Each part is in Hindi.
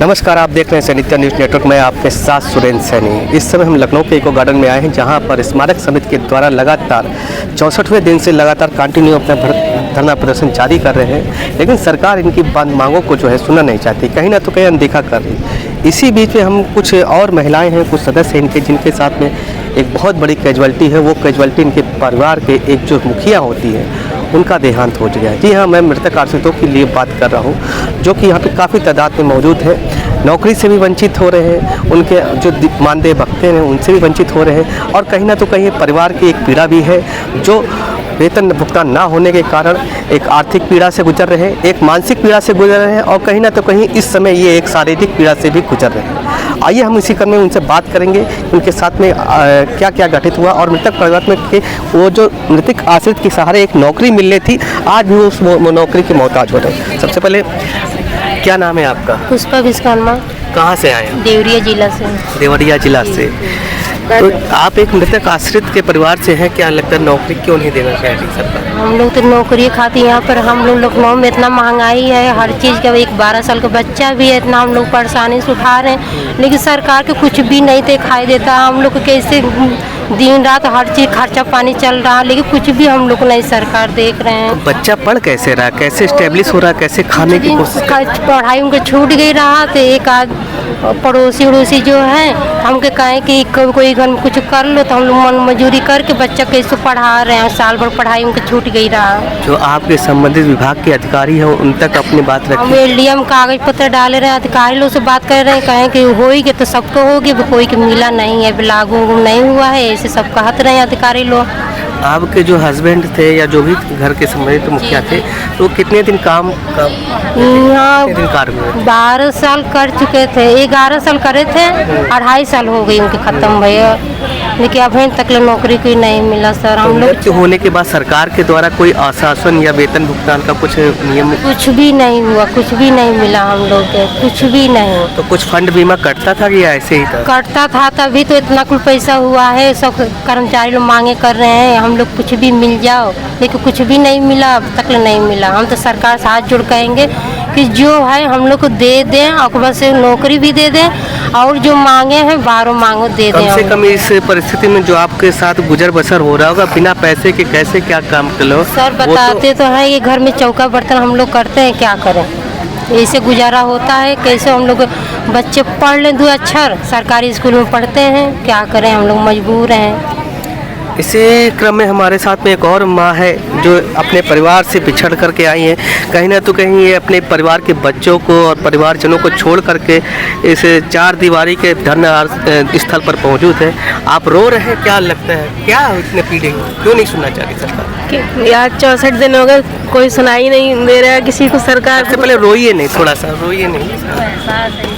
नमस्कार, आप देख रहे हैं सैनिक न्यूज़ नेटवर्क में आपके साथ सुरेंद्र सैनी। इस समय हम लखनऊ के इको गार्डन में आए हैं, जहां पर स्मारक समिति के द्वारा लगातार 64वें दिन से लगातार कंटिन्यू अपना धरना प्रदर्शन जारी कर रहे हैं, लेकिन सरकार इनकी मांगों को जो है सुनना नहीं चाहती, कहीं ना तो कहीं अनदेखा कर रही। इसी बीच में हम कुछ और महिलाएँ हैं, कुछ सदस्य हैं इनके, जिनके साथ में एक बहुत बड़ी कैजुअलिटी है। वो कैजुअलिटी इनके परिवार के एक जो मुखिया होती है, उनका देहांत हो गया है। जी हाँ, मैं मृतक आश्रितों के लिए बात कर रहा हूँ, जो कि यहाँ पे काफ़ी तादाद में मौजूद है। नौकरी से भी वंचित हो रहे हैं, उनके जो मानदेय भुगते हैं उनसे भी वंचित हो रहे हैं, और कहीं ना तो कहीं परिवार की एक पीड़ा भी है, जो वेतन भुगतान ना होने के कारण एक आर्थिक पीड़ा से गुजर रहे हैं, एक मानसिक पीड़ा से गुजर रहे हैं, और कहीं ना तो कहीं इस समय ये एक शारीरिक पीड़ा से भी गुजर रहे हैं। आइए हम इसी क्रम में उनसे बात करेंगे, उनके साथ में क्या क्या घटित हुआ, और मृतक परिवार में के वो जो मृतक आश्रित के सहारे एक नौकरी मिलनी थी, आज भी उस नौकरी के मोहताज हो रहे हैं। सबसे पहले क्या नाम है आपका? पुष्पा विश्वकर्मा। कहाँ से आए हैं? देवरिया जिला से। देवरिया जिला से। तो आप एक मृतक आश्रित के परिवार से हैं, क्या लगता है नौकरी क्यों नहीं देना चाहती सरकार? हम लोग तो नौकरी खाती, यहाँ पर हम लोग लखनऊ में इतना महंगाई है, हर चीज़ का, एक 12 साल का बच्चा भी है, इतना हम लोग परेशानी से उठा रहे हैं, लेकिन सरकार के कुछ भी नहीं दिखाई देता। हम लोग कैसे दिन रात हर चीज़ खर्चा पानी चल रहा है, लेकिन कुछ भी हम लोग नहीं सरकार देख रहे हैं। बच्चा पढ़ कैसे रहा, कैसे स्टेब्लिश हो रहा, कैसे खाने की कोशिश? पढ़ाई उनका छूट गई रहा, तो एक आध पड़ोसी उड़ोसी जो है हमके कहें कि कोई घर में कुछ कर लो, तो हम लोग मन मजूरी करके बच्चा कैसे पढ़ा रहे हैं। साल भर पढ़ाई उनका छूट गई रहा। जो आपके संबंधित विभाग के अधिकारी हैं उन तक अपनी बात रखें। हम LDM कागज पत्र डाले रहे हैं, अधिकारी लोग से बात कर रहे हैं, कहें कि होगी तो सबको होगी, कोई के मिला नहीं है, लागू नहीं हुआ है, ऐसे सब कहते रहे हैं अधिकारी लोग। आपके जो हस्बैंड थे या जो भी घर के संबंधित मुखिया थे, तो कितने दिन काम यहाँ 12 साल कर चुके थे, 11 साल करे थे, 2.5 साल हो गई उनके खत्म भैया, लेकिन अभी तक नौकरी कोई नहीं मिला सर। हम लोग होने के बाद सरकार के द्वारा कोई आश्वासन या वेतन भुगतान का कुछ नियम? कुछ भी नहीं हुआ, कुछ भी नहीं मिला हम लोग के, कुछ भी नहीं। तो कुछ फंड बीमा कटता था कि ऐसे ही था? कटता था, तभी तो इतना कुल पैसा हुआ है। सब कर्मचारी लोग मांगे कर रहे हैं, हम लोग कुछ भी मिल जाओ, लेकिन कुछ भी नहीं मिला, अब तक नहीं मिला। हम तो सरकार से हाथ जोड़ कहेंगे कि जो है हम लोग को दे दें, और बस नौकरी भी दे दें, और जो मांगे हैं बाहरों मांगो दे दें। कम से कम इस परिस्थिति में जो आपके साथ गुजर बसर हो रहा होगा, बिना पैसे के कैसे क्या काम कर लो? सर बताते तो है, ये घर में चौका बर्तन हम लोग करते हैं, क्या करें, ऐसे गुजारा होता है। कैसे हम लोग बच्चे पढ़ लें 2 अक्षर, सरकारी स्कूल में पढ़ते हैं, क्या करें, हम लोग मजबूर हैं। इसी क्रम में हमारे साथ में एक और माँ है, जो अपने परिवार से बिछड़ करके आई हैं। कहीं ना तो कहीं ये अपने परिवार के बच्चों को और परिवारजनों को छोड़ करके इस 4 दीवारी के धरना स्थल पर मौजूद है। आप रो रहे हैं, क्या लगता है, क्या इतने पीड़े क्यों नहीं सुनना चाह रही सरकार? यार 64 दिन हो गए, कोई सुनाई नहीं दे रहा है किसी को सरकार। सबसे पहले रोइए नहीं, थोड़ा सा रोइए नहीं।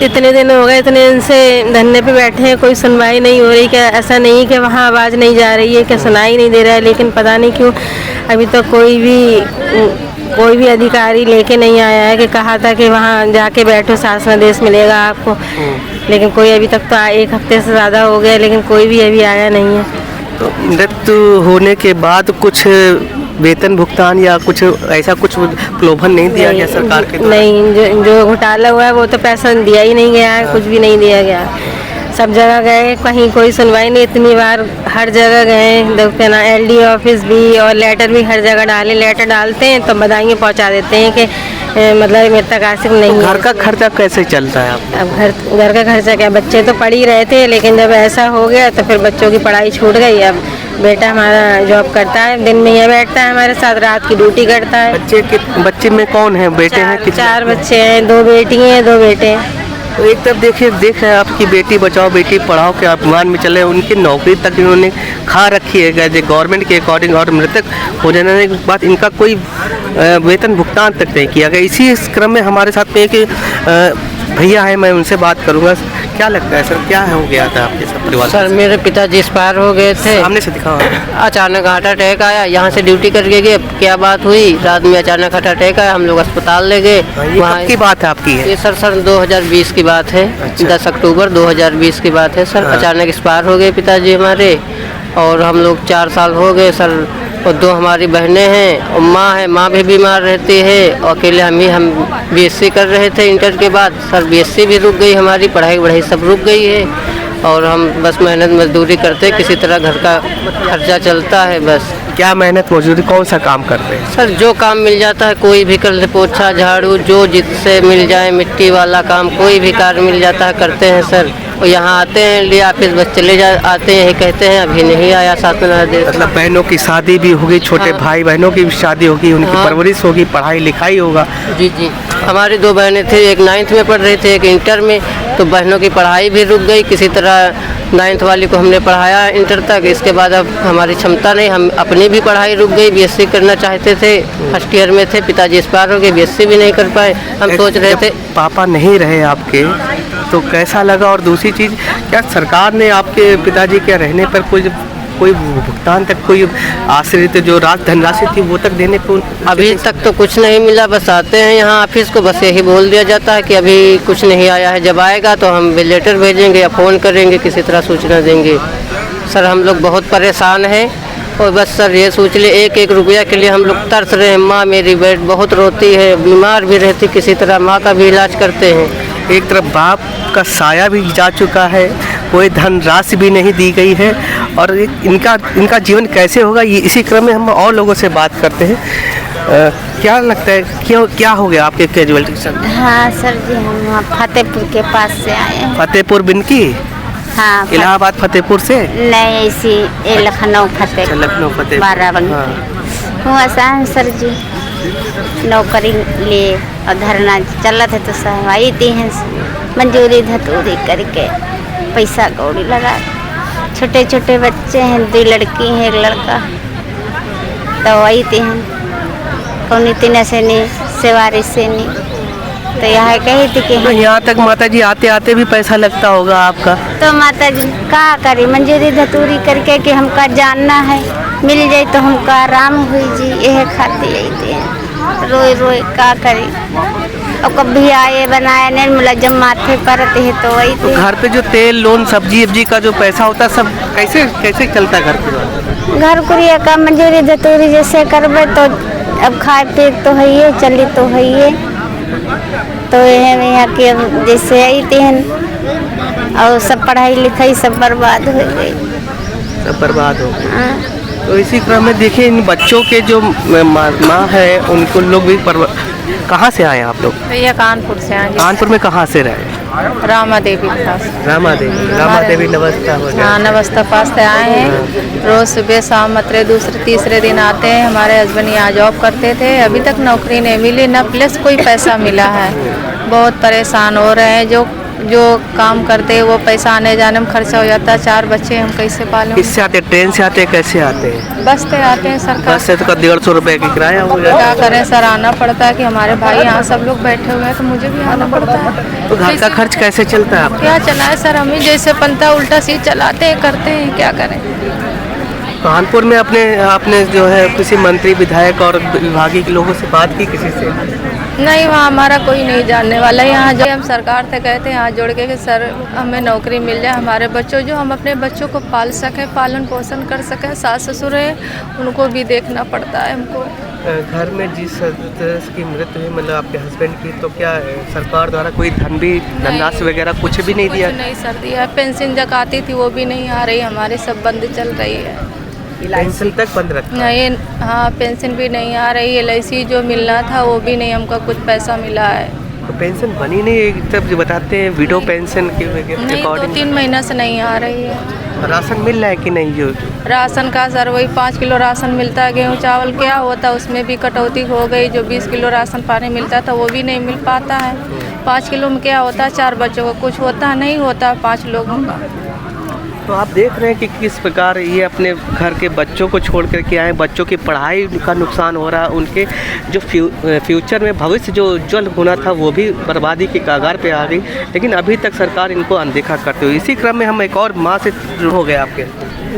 इतने दिन हो गए, इतने दिन से धरने पे बैठे हैं, कोई सुनवाई नहीं हो रही। क्या ऐसा नहीं कि वहाँ आवाज़ नहीं जा रही है, क्या सुनाई नहीं दे रहा है, लेकिन पता नहीं क्यों अभी तक कोई भी अधिकारी लेके नहीं आया है कि कहा था कि वहाँ जाके बैठो, शासनादेश मिलेगा आपको, लेकिन कोई अभी तक तो 1 हफ्ते से ज़्यादा हो गया, लेकिन कोई भी अभी आया नहीं है। तो मृत्यु होने के बाद कुछ वेतन भुगतान या कुछ ऐसा कुछ प्रलोभन नहीं दिया गया सरकार के द्वारा? नहीं, जो घोटाला हुआ है वो तो पैसा दिया ही नहीं गया है, कुछ भी नहीं दिया गया। सब जगह गए, कहीं कोई सुनवाई नहीं। इतनी बार हर जगह गए, देखते ना, LD ऑफिस भी, और लेटर भी हर जगह डाले। लेटर डालते हैं तो बधाइयाँ पहुंचा देते हैं कि मतलब मृतक आश्रित नहीं है। घर का खर्चा कैसे चलता है आप? अब घर का खर्चा क्या, बच्चे तो पढ़ ही रहे थे, लेकिन जब ऐसा हो गया तो फिर बच्चों की पढ़ाई छूट गई। अब बेटा हमारा जॉब करता है, दिन में यह बैठता है हमारे साथ, रात की ड्यूटी करता है। बच्चे में कौन है, बेटे हैं? 4 बच्चे हैं, 2 बेटी हैं, 2 बेटे हैं। तो एक तरफ देख रहे हैं आपकी बेटी बचाओ बेटी पढ़ाओ के अभियान में चले, उनकी नौकरी तक इन्होंने खा रखी है गवर्नमेंट के अकॉर्डिंग, और मृतक हो जाने के बाद इनका कोई वेतन भुगतान तक नहीं किया गया। इसी क्रम में हमारे साथ में एक भैया है, मैं उनसे बात करूंगा। क्या लगता है सर, क्या हो गया था आपके सब परिवार? सर मेरे पिताजी एक्सपायर हो गए थे। सामने से दिखाओ। अचानक हार्ट अटैक आया, यहाँ से ड्यूटी करके गए, क्या बात हुई, रात में अचानक हार्ट अटैक आया, हम लोग अस्पताल ले गए। ये कब की बात है आपकी? ये सर 2020 की बात है। अच्छा। 10 अक्टूबर 2020 की बात है सर। हाँ। अचानक एक्सपायर हो गए पिताजी हमारे, और हम लोग 4 साल हो गए सर। और 2 हमारी बहनें हैं, और माँ है, माँ भी बीमार रहती है, और अकेले हम बीएससी कर रहे थे इंटर के बाद सर। बीएससी भी रुक गई, हमारी पढ़ाई सब रुक गई है, और हम बस मेहनत मजदूरी करते, किसी तरह घर का खर्चा चलता है बस। क्या मेहनत मजदूरी, कौन सा काम करते हैं? सर जो काम मिल जाता है, कोई भी कर ले, पोछा झाड़ू जो जिससे मिल जाए, मिट्टी वाला काम कोई भी कार्य मिल जाता है करते हैं सर। और यहाँ आते हैं लिए ऑफिस, बस चले आते हैं, कहते हैं अभी नहीं आया 7-15 दिन। मतलब बहनों की शादी भी होगी, छोटे हाँ। भाई बहनों की भी शादी होगी, उनकी हाँ। परवरिश होगी, पढ़ाई लिखाई होगा। जी जी, हमारी 2 बहनें थी, एक 9th में पढ़ रही थी, एक इंटर में। तो बहनों की पढ़ाई भी रुक गई, किसी तरह 9th वाली को हमने पढ़ाया इंटर तक। इसके बाद अब हमारी क्षमता नहीं, हम अपनी भी पढ़ाई रुक गई। बीएससी करना चाहते थे, फर्स्ट ईयर में थे, पिताजी एक्सपायर हो गए, बीएससी भी नहीं कर पाए। हम सोच रहे थे। पापा नहीं रहे आपके तो कैसा लगा? और दूसरी चीज़, क्या सरकार ने आपके पिताजी के रहने पर कोई भुगतान तक, कोई आश्रित जो धनराशि थी वो तक देने को अभी तक तो कुछ नहीं मिला। बस आते हैं यहाँ ऑफिस को, बस यही बोल दिया जाता है कि अभी कुछ नहीं आया है, जब आएगा तो हम लेटर भेजेंगे या फ़ोन करेंगे, किसी तरह सूचना देंगे। सर हम लोग बहुत परेशान हैं, और बस सर ये सोच ले, एक रुपया के लिए हम लोग तरस रहे हैं। माँ मेरी बेट बहुत रोती है, बीमार भी रहती, किसी तरह माँ का भी इलाज करते हैं। एक तरफ बाप का साया भी जा चुका है, कोई धनराशि भी नहीं दी गई है, और इनका जीवन कैसे होगा, ये इसी क्रम में हम और लोगों से बात करते हैं। क्या लगता है, क्या हो गया आपके कैजुअलिटी सर? हाँ सर जी, हम वहाँ फतेहपुर के पास से आए हैं। फतेहपुर बिनकी? हाँ इलाहाबाद फतेहपुर से? नहीं, ऐसी लखनऊ फतेहपुर। लखनऊ फतेहपुर, बाराबंकी हुआ सा सर जी। नौकरी लिए और धरना चला था तो सहवाई दी हैं, मंजूरी धतूरी करके पैसा कौड़ी लगा। छोटे छोटे बच्चे हैं, 2 लड़की हैं 1 लड़का, तो वही दी हैं कौन तीन से नहीं सेवारी से नहीं। तो यहाँ कही थी कि तो यहाँ तक माता जी आते आते भी पैसा लगता होगा आपका? तो माता जी क्या करी, मंजूरी धतूरी करके कि हमका जानना है, मिल जाए तो हमका आराम हुई जी, यह खाती यही रोए रोए क्या करी। और कभी आए बनाए नहीं मिला, जब माथे पर है तो वही तो घर पे जो तेल लोन सब्जी अब्जी का जो पैसा होता है सब कैसे चलता है घर पे? घर कुरिया का मंजूरी धतूरी जैसे करबे तो अब खाए पी तो है ये, चली तो है ये। तो यहाँ की अब जैसे आई थी, और सब पढ़ाई लिखाई सब बर्बाद हो गई, सब बर्बाद हो गई। तो इसी क्रम में देखिए, इन बच्चों के जो माँ है उनको लोग भी कहाँ से आए आप लोग? भैया कानपुर से आए। कानपुर में कहाँ से रहे? रामा देवी के पास। रामा देवी नवस्था वगैरह। हाँ नवस्था पास से आए हैं। रोज सुबह शाम मतलब दूसरे तीसरे दिन आते हैं। हमारे हस्बैंड यहाँ जॉब करते थे, अभी तक नौकरी नहीं मिली, न प्लस कोई पैसा मिला है। बहुत परेशान हो रहे हैं। जो काम करते हैं वो पैसा आने जाने में खर्चा हो जाता है। 4 बच्चे हम कैसे पालें? किससे आते? ट्रेन से आते हैं? कैसे आते हैं? बस से आते हैं सरकार। बस से तो 150 रुपए की किराया हो जाता क्या करें सर, आना पड़ता है कि हमारे भाई यहाँ सब लोग बैठे हुए हैं तो मुझे भी आना पड़ता है। तो घर का खर्च कैसे चलता है आपका? क्या चलाए सर, हम ही जैसे पंता उल्टा सीट चलाते हैं, करते हैं, क्या करें। कानपुर में आपने जो है किसी मंत्री विधायक और विभागीय के लोगों से बात की किसी से? नहीं, वहाँ हमारा कोई नहीं जानने वाला। यहाँ जो हम सरकार से कहते हैं हाथ जोड़ के कि सर हमें नौकरी मिल जाए, हमारे बच्चों जो हम अपने बच्चों को पाल सकें, पालन पोषण कर सकें। सास ससुर है उनको भी देखना पड़ता है हमको। घर में जिस सदस्य की मृत्यु हुई, मतलब आपके हस्बैंड की, तो क्या सरकार द्वारा कोई धनराशि वगैरह कुछ भी नहीं दिया? नहीं सर दिया। पेंशन जब आती थी वो भी नहीं आ रही, हमारे सब बंद चल रही है। पेंशन तक बंद रखा? नहीं, हाँ पेंशन भी नहीं आ रही। LIC जो मिलना था वो भी नहीं, हमको कुछ पैसा मिला है। तो पेंशन बनी नहीं? एक तरफ जो बताते हैं विडो पेंशन के नहीं, 2-3 महीना से नहीं आ रही है। राशन मिल रहा है कि नहीं? जो राशन का सर वही 5 किलो राशन मिलता है। गेहूँ चावल क्या होता, उसमें भी कटौती हो गई। जो 20 किलो राशन पानी मिलता था वो भी नहीं मिल पाता है। 5 किलो में क्या होता है, 4 बच्चों को कुछ होता नहीं होता 5 लोगों का। तो आप देख रहे हैं कि किस प्रकार ये अपने घर के बच्चों को छोड़ कर के आए, बच्चों की पढ़ाई का नुकसान हो रहा है, उनके जो फ्यूचर में भविष्य जो उज्जवल होना था वो भी बर्बादी के कगार पे आ गई, लेकिन अभी तक सरकार इनको अनदेखा करते हुए। इसी क्रम में हम एक और माँ से हो गए आपके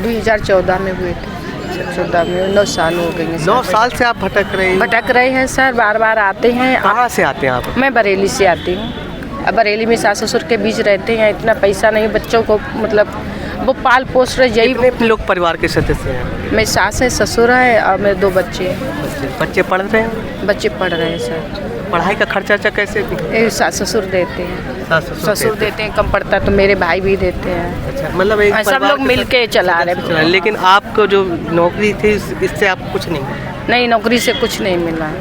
2014 में हुए थे, 14 में 9 साल हो गए हैं। 9 साल से आप भटक रहे हैं? भटक रहे हैं सर, बार बार आते हैं। कहाँ से आते हैं आप? मैं बरेली से आती हूँ। अब बरेली में सास ससुर के बीच रहते हैं, इतना पैसा नहीं बच्चों को, मतलब वो पाल पोस रहे। यही कितने लोग परिवार के सदस्य हैं? मेरी सास है, ससुर है और मेरे 2 बच्चे हैं। बच्चे पढ़ रहे हैं? बच्चे पढ़ रहे हैं सर। पढ़ाई का खर्चा कैसे? सास ससुर देते हैं। ससुर देते हैं, कम पड़ता तो मेरे भाई भी देते हैं। अच्छा, मतलब एक सब लोग मिल के चला रहे हैं। लेकिन आपको जो नौकरी थी इससे आपको कुछ नहीं? नौकरी से कुछ नहीं मिला।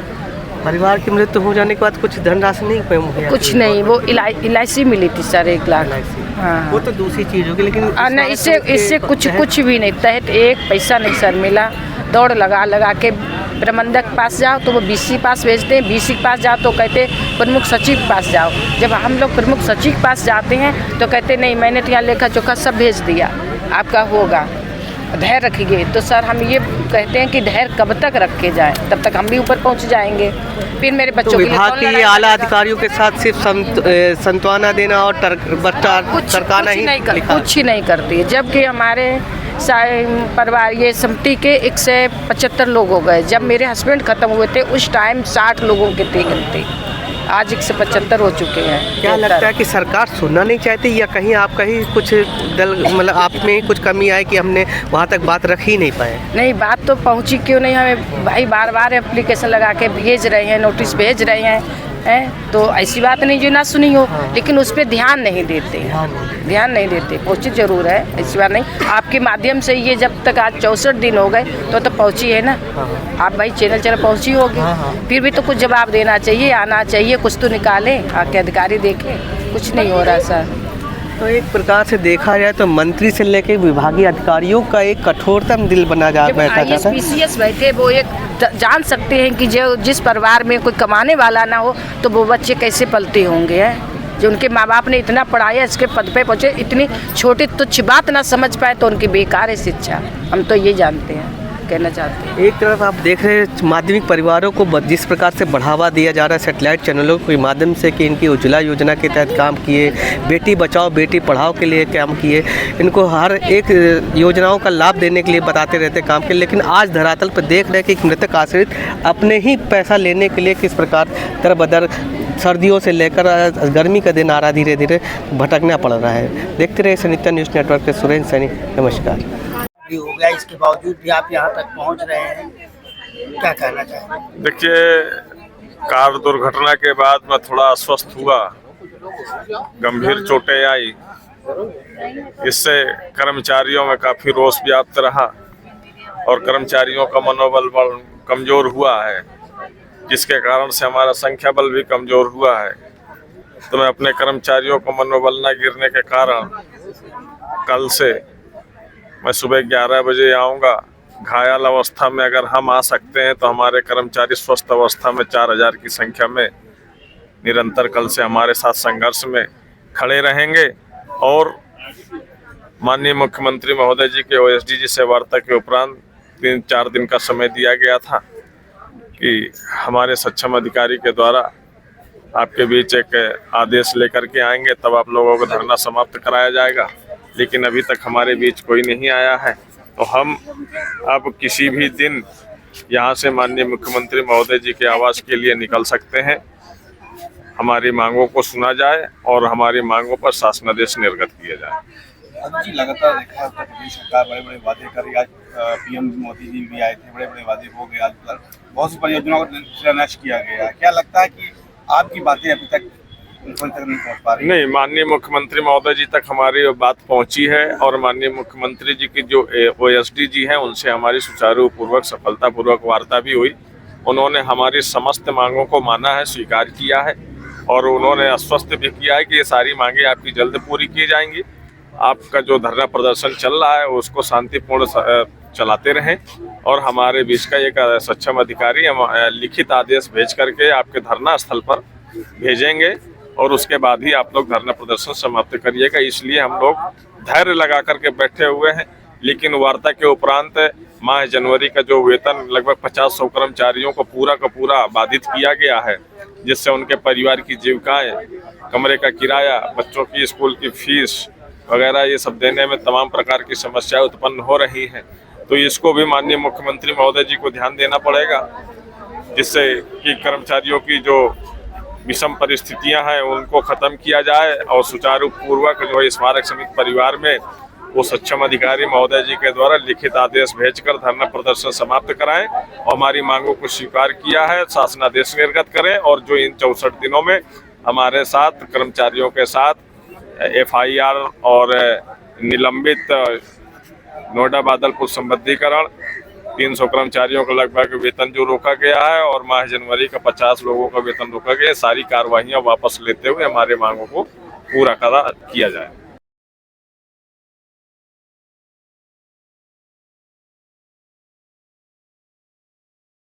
परिवार की मृत्यु हो जाने के बाद कुछ धनराशि नहीं मुहैया? कुछ नहीं, वो LIC मिली थी सर 1 लाख। हाँ, वो तो दूसरी चीज होगी, लेकिन नहीं, इससे कुछ भी नहीं, तहत 1 पैसा नहीं सर मिला। दौड़ लगा के प्रबंधक पास जाओ तो वो BC पास भेजते हैं, BC के पास जाओ तो कहते प्रमुख सचिव के पास जाओ। जब हम लोग प्रमुख सचिव के पास जाते हैं तो कहते नहीं, मैंने तो यहाँ लेखा जोखा सब भेज दिया, आपका होगा, धैर्य रखिए। तो सर हम ये कहते हैं कि धैर्य कब तक रखे जाए, तब तक हम भी ऊपर पहुँच जाएंगे। फिर मेरे बच्चों के लिए विभाग के ये आला अधिकारियों के साथ सिर्फ सांत्वना देना और सरकाना ही कुछ ही नहीं करती है। जबकि हमारे परिवार ये समिति के 175 लोग हो गए। जब मेरे हस्बैंड ख़त्म हुए थे उस टाइम 60 लोगों के थे गिनती, आज 175 हो चुके हैं। क्या लगता है कि सरकार सुनना नहीं चाहती, या कहीं आपका ही कुछ दल, मतलब आप में ही कुछ कमी आई कि हमने वहाँ तक बात रख ही नहीं पाए? नहीं, बात तो पहुँची क्यों नहीं, हमें भाई बार बार एप्लीकेशन लगा के भेज रहे हैं, नोटिस भेज रहे हैं, तो ऐसी बात नहीं जो ना सुनी हो। हाँ। लेकिन उस पर ध्यान नहीं देते, ध्यान नहीं देते। पहुँची जरूर है, ऐसी बात नहीं। आपके माध्यम से ये जब तक आज 64 दिन हो गए तो पहुँची है ना। हाँ। आप भाई चैनल पहुँची होगी। हाँ। फिर भी तो कुछ जवाब देना चाहिए, आना चाहिए, कुछ तो निकालें, आके अधिकारी देखें। कुछ नहीं हो रहा सर। तो एक प्रकार से देखा जाए तो मंत्री से लेकर विभागीय अधिकारियों का एक कठोरतम दिल बना बैठा जाता है। IAS बैठे वो एक जान सकते हैं कि जो जिस परिवार में कोई कमाने वाला ना हो तो वो बच्चे कैसे पलते होंगे, हैं जो उनके माँ बाप ने इतना पढ़ाया, इसके पद पे पहुँचे, इतनी छोटी तुच्छ बात ना समझ पाए तो उनकी बेकार है शिक्षा। हम तो ये जानते हैं, कहना चाहते हैं। एक तरफ आप देख रहे हैं माध्यमिक परिवारों को जिस प्रकार से बढ़ावा दिया जा रहा है सैटेलाइट चैनलों के माध्यम से, कि इनकी उज्ज्वला योजना के तहत काम किए, बेटी बचाओ बेटी पढ़ाओ के लिए काम किए, इनको हर एक योजनाओं का लाभ देने के लिए बताते रहते काम के। लेकिन आज धरातल पर देख रहे हैं कि मृतक आश्रित अपने ही पैसा लेने के लिए किस प्रकार दर बदर सर्दियों से लेकर गर्मी का दिन आ रहा, धीरे धीरे भटकना पड़ रहा है। देखते रहे सनिता न्यूज़ नेटवर्क के सुरेंद्र सैनी, नमस्कार। हो गया, इसके बावजूद भी आप यहाँ तक पहुँच रहे हैं, क्या कहना चाहेंगे? देखिए, कार दुर्घटना के बाद मैं थोड़ा अस्वस्थ हुआ, गंभीर चोटें आई, इससे कर्मचारियों में काफ़ी रोष व्याप्त रहा और कर्मचारियों का मनोबल कमज़ोर हुआ है, जिसके कारण से हमारा संख्या बल भी कमज़ोर हुआ है। तो मैं अपने कर्मचारियों को मनोबल न गिरने के कारण कल से मैं सुबह 11 बजे आऊँगा। घायल अवस्था में अगर हम आ सकते हैं तो हमारे कर्मचारी स्वस्थ अवस्था में 4000 की संख्या में निरंतर कल से हमारे साथ संघर्ष में खड़े रहेंगे। और माननीय मुख्यमंत्री महोदय जी के OSD जी से वार्ता के उपरांत 3-4 दिन का समय दिया गया था कि हमारे सक्षम अधिकारी के द्वारा आपके बीच एक आदेश लेकर के आएंगे, तब आप लोगों को धरना समाप्त कराया जाएगा। लेकिन अभी तक हमारे बीच कोई नहीं आया है, तो हम अब किसी भी दिन यहाँ से माननीय मुख्यमंत्री महोदय जी के आवास के लिए निकल सकते हैं। हमारी मांगों को सुना जाए और हमारी मांगों पर शासनादेश निर्गत किया जाए। जी, लगातार देखा उत्तर प्रदेश सरकार बड़े बड़े वादे कर रही है। आज PM मोदी जी भी आए थे, बड़े बड़े वादे हो गए, आज बहुत सी परियोजनाओं का शिलान्यास किया गया। क्या लगता है कि आपकी बातें अभी तक उन तक नहीं पहुँच पा रही? नहीं, माननीय मुख्यमंत्री महोदय जी तक हमारी बात पहुंची है और माननीय मुख्यमंत्री जी की जो OSD जी हैं उनसे हमारी सुचारू पूर्वक सफलतापूर्वक वार्ता भी हुई। उन्होंने हमारी समस्त मांगों को माना है, स्वीकार किया है और उन्होंने आश्वस्त भी किया है कि ये सारी मांगें आपकी जल्द पूरी की जाएंगी। आपका जो धरना प्रदर्शन चल रहा है उसको शांतिपूर्ण चलाते रहें और हमारे बीच का एक सक्षम अधिकारी लिखित आदेश भेज करके आपके धरना स्थल पर भेजेंगे और उसके बाद ही आप लोग धरना प्रदर्शन समाप्त करिएगा। इसलिए हम लोग धैर्य लगा करके बैठे हुए हैं। लेकिन वार्ता के उपरांत माह जनवरी का जो वेतन लगभग 50-100 कर्मचारियों को पूरा का पूरा बाधित किया गया है, जिससे उनके परिवार की जीविकाएं, कमरे का किराया, बच्चों की स्कूल की फीस वगैरह ये सब देने में तमाम प्रकार की समस्याएं उत्पन्न हो रही हैं। तो इसको भी माननीय मुख्यमंत्री महोदय जी को ध्यान देना पड़ेगा, जिससे कि कर्मचारियों की जो विषम परिस्थितियां हैं उनको खत्म किया जाए और सुचारू पूर्वक जो है स्मारक समिति परिवार में वो सक्षम अधिकारी महोदय जी के द्वारा लिखित आदेश भेजकर धरना प्रदर्शन समाप्त कराएं और हमारी मांगों को स्वीकार किया है, शासनादेश निर्गत करें और जो इन 64 दिनों में हमारे साथ कर्मचारियों के साथ FIR और निलंबित नोएडा बादलपुर संबद्धीकरण 300 कर्मचारियों का लगभग वेतन जो रोका गया है और माह जनवरी का 50 लोगों का वेतन रोका गया है, सारी कार्रवाइयां वापस लेते हुए हमारे मांगों को पूरा किया जाए।